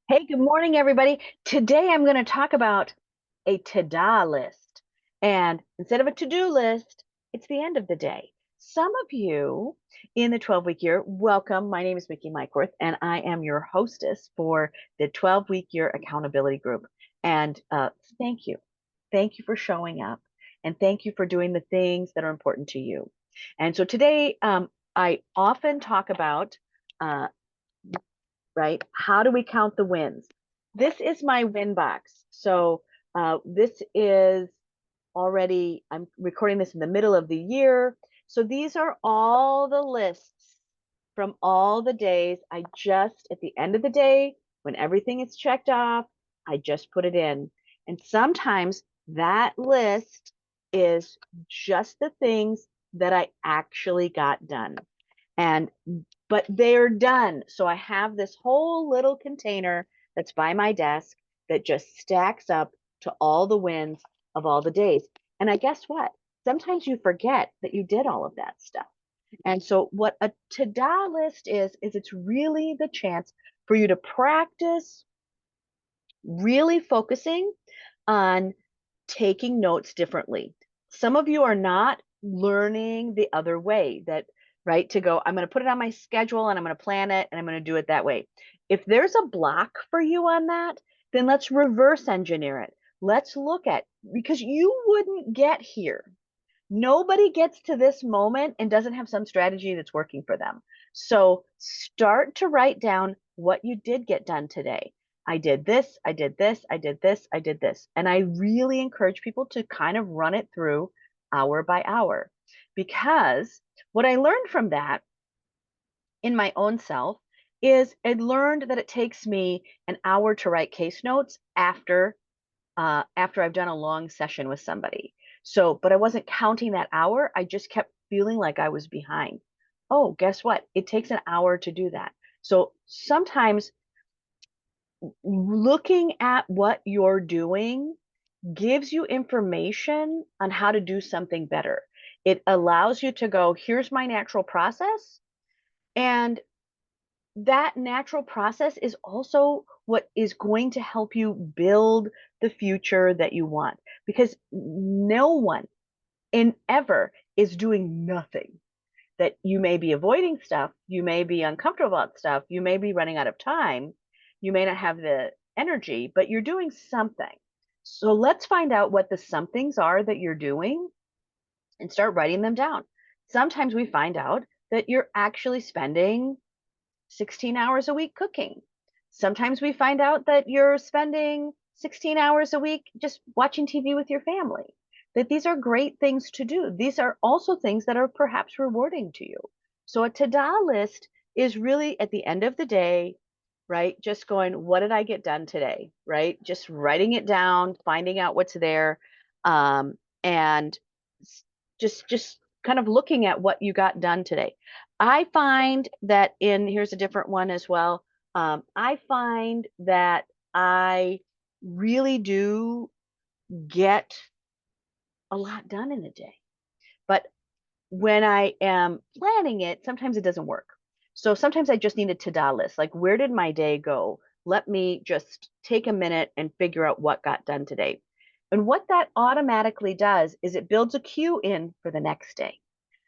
Hey, good morning, everybody. Today I'm going to talk about a to-do list. And instead of a to-do list, it's the end of the day. Some of you in the 12-week year, welcome. My name is Mickey Mycorth, and I am your hostess for the 12-week year accountability group. And thank you. Thank you for showing up. And thank you for doing the things that are important to you. And so today, I often talk about uh, right? How do we count the wins? This is my win box. So this is already, I'm recording this in the middle of the year. So these are all the lists from all the days. I just, at the end of the day, when everything is checked off, I just put it in. And sometimes that list is just the things that I actually got done. And but they're done. So I have this whole little container that's by my desk that just stacks up to all the wins of all the days. And I guess what? Sometimes you forget that you did all of that stuff. And so what a to-do list is it's really the chance for you to practice really focusing on taking notes differently. Some of you are not learning the other way that, right, to go, I'm going to put it on my schedule and I'm going to plan it and I'm going to do it that way. If there's a block for you on that, then let's reverse engineer it. Let's look at, because you wouldn't get here. Nobody gets to this moment and doesn't have some strategy that's working for them. So start to write down what you did get done today. I did this, I did this, I did this, I did this. And I really encourage people to kind of run it through hour by hour, because what I learned from that in my own self is I learned that it takes me an hour to write case notes after I've done a long session with somebody. So, but I wasn't counting that hour. I just kept feeling like I was behind. Oh, guess what? It takes an hour to do that. So sometimes looking at what you're doing gives you information on how to do something better. It allows you to go, here's my natural process. And that natural process is also what is going to help you build the future that you want, because no one in ever is doing nothing. That you may be avoiding stuff, you may be uncomfortable about stuff, you may be running out of time, you may not have the energy, but you're doing something. So let's find out what the somethings are that you're doing and start writing them down. Sometimes we find out that you're actually spending 16 hours a week cooking. Sometimes we find out that you're spending 16 hours a week just watching TV with your family. That these are great things to do. These are also things that are perhaps rewarding to you. So a to-do list is really at the end of the day, right? Just going, what did I get done today? Right? Just writing it down, finding out what's there, and just kind of looking at what you got done today. I find that here's a different one as well. I find that I really do get a lot done in a day. But when I am planning it, sometimes it doesn't work. So sometimes I just need a to-do list. Like, where did my day go? Let me just take a minute and figure out what got done today. And what that automatically does is it builds a queue in for the next day.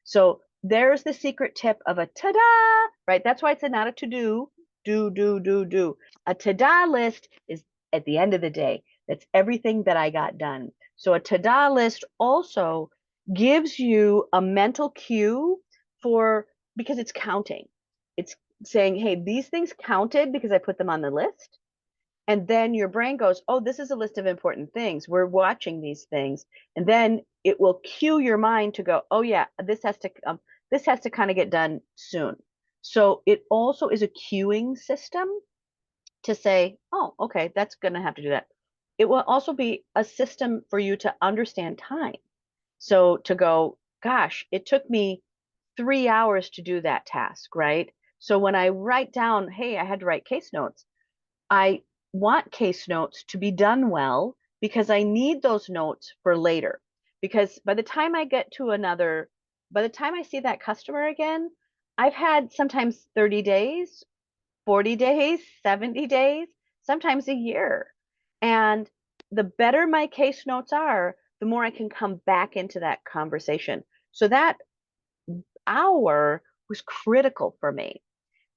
So there's the secret tip of a ta-da, right? That's why it's not a to-do, do. A to-do list is at the end of the day. That's everything that I got done. So a to-do list also gives you a mental cue for, because it's counting. It's saying, hey, these things counted because I put them on the list. And then your brain goes, oh, this is a list of important things. We're watching these things. And then it will cue your mind to go, oh yeah, this has to kind of get done soon. So it also is a queuing system to say, oh, okay, that's going to have to do that. It will also be a system for you to understand time. So to go, gosh, it took me 3 hours to do that task, right? So when I write down, hey, I had to write case notes, I want case notes to be done well because I need those notes for later. Because by the time I see that customer again, I've had sometimes 30 days, 40 days, 70 days. sometimes a year. And the better my case notes are, the more I can come back into that conversation. So that hour was critical for me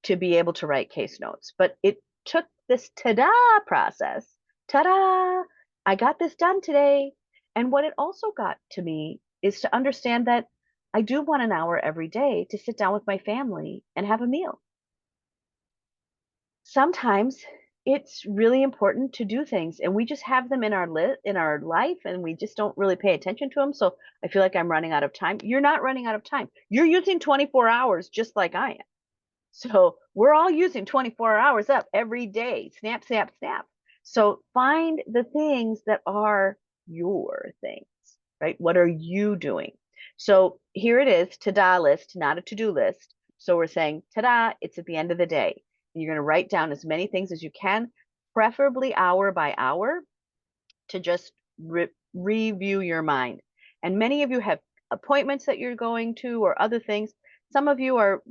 to be able to write case notes. But it took this ta-da process. Ta-da! I got this done today. And what it also got to me is to understand that I do want an hour every day to sit down with my family and have a meal. Sometimes it's really important to do things and we just have them in our life and we just don't really pay attention to them. So I feel like I'm running out of time. You're not running out of time. You're using 24 hours just like I am. So we're all using 24 hours up every day. Snap, snap, snap. So find the things that are your things, right? What are you doing? So here it is, ta-da list, not a to-do list. So we're saying, ta-da, it's at the end of the day. And you're going to write down as many things as you can, preferably hour by hour, to just review your mind. And many of you have appointments that you're going to or other things. Some of you are,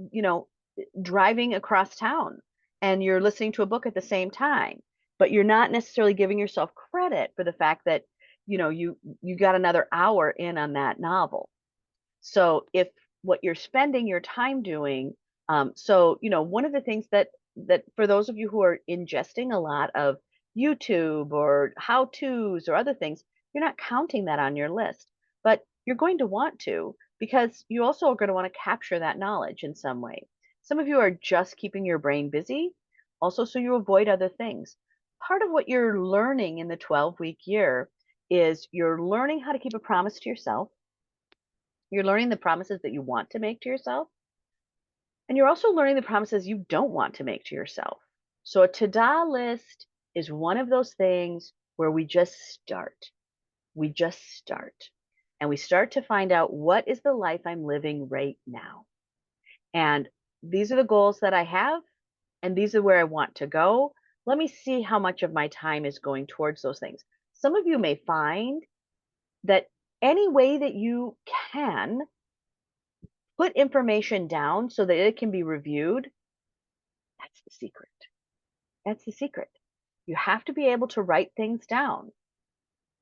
driving across town and you're listening to a book at the same time, but you're not necessarily giving yourself credit for the fact that, you got another hour in on that novel. So if what you're spending your time doing, one of the things that for those of you who are ingesting a lot of YouTube or how-tos or other things, you're not counting that on your list, but you're going to want to because you also are going to want to capture that knowledge in some way. Some of you are just keeping your brain busy, also so you avoid other things. Part of what you're learning in the 12-week year is you're learning how to keep a promise to yourself. You're learning the promises that you want to make to yourself. And you're also learning the promises you don't want to make to yourself. So a to-do list is one of those things where we just start. We just start. And we start to find out what is the life I'm living right now. And these are the goals that I have, and these are where I want to go. Let me see how much of my time is going towards those things. Some of you may find that any way that you can put information down so that it can be reviewed, that's the secret. That's the secret. You have to be able to write things down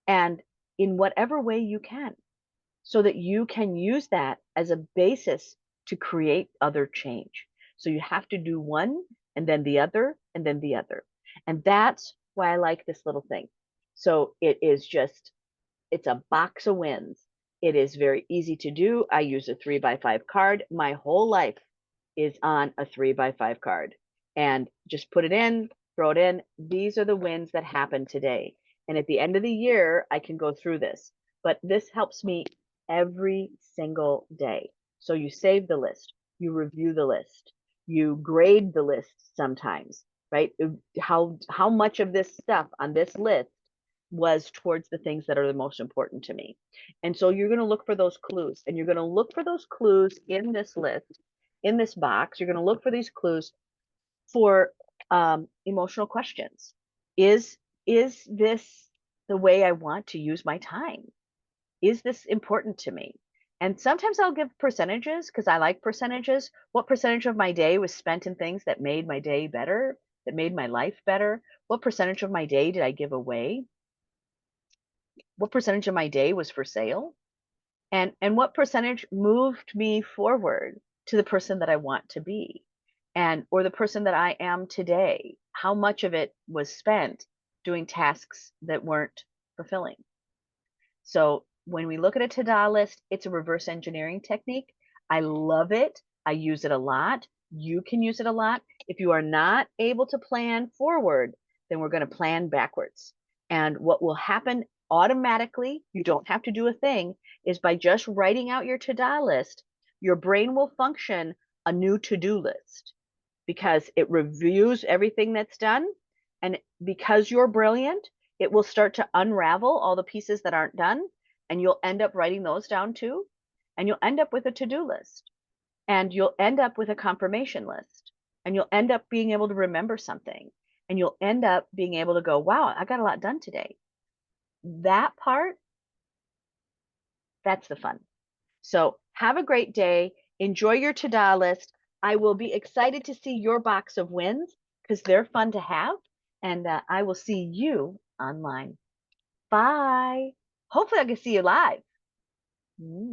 and in whatever way you can so that you can use that as a basis to create other change. So you have to do one and then the other and then the other. And that's why I like this little thing. So it's a box of wins. It is very easy to do. I use a 3x5 card. My whole life is on a 3x5 card. And just put it in, throw it in. These are the wins that happened today. And at the end of the year, I can go through this. But this helps me every single day. So you save the list, you review the list, you grade the list sometimes, right? How much of this stuff on this list was towards the things that are the most important to me. And so you're going to look for those clues, and you're going to look for those clues in this list, in this box. You're going to look for these clues for emotional questions. Is this the way I want to use my time? Is this important to me? And sometimes I'll give percentages because I like percentages. What percentage of my day was spent in things that made my day better, that made my life better? What percentage of my day did I give away? What percentage of my day was for sale? And what percentage moved me forward to the person that I want to be? And or the person that I am today? How much of it was spent doing tasks that weren't fulfilling? So when we look at a to-do list, it's a reverse engineering technique. I love it. I use it a lot. You can use it a lot. If you are not able to plan forward, then we're going to plan backwards. And what will happen automatically, you don't have to do a thing, is by just writing out your to-do list, your brain will function a new to-do list because it reviews everything that's done. And because you're brilliant, it will start to unravel all the pieces that aren't done. And you'll end up writing those down too. And you'll end up with a to-do list. And you'll end up with a confirmation list. And you'll end up being able to remember something. And you'll end up being able to go, wow, I got a lot done today. That part, that's the fun. So have a great day. Enjoy your to-do list. I will be excited to see your box of wins because they're fun to have. And I will see you online. Bye. Hopefully, I can see you live. Mm.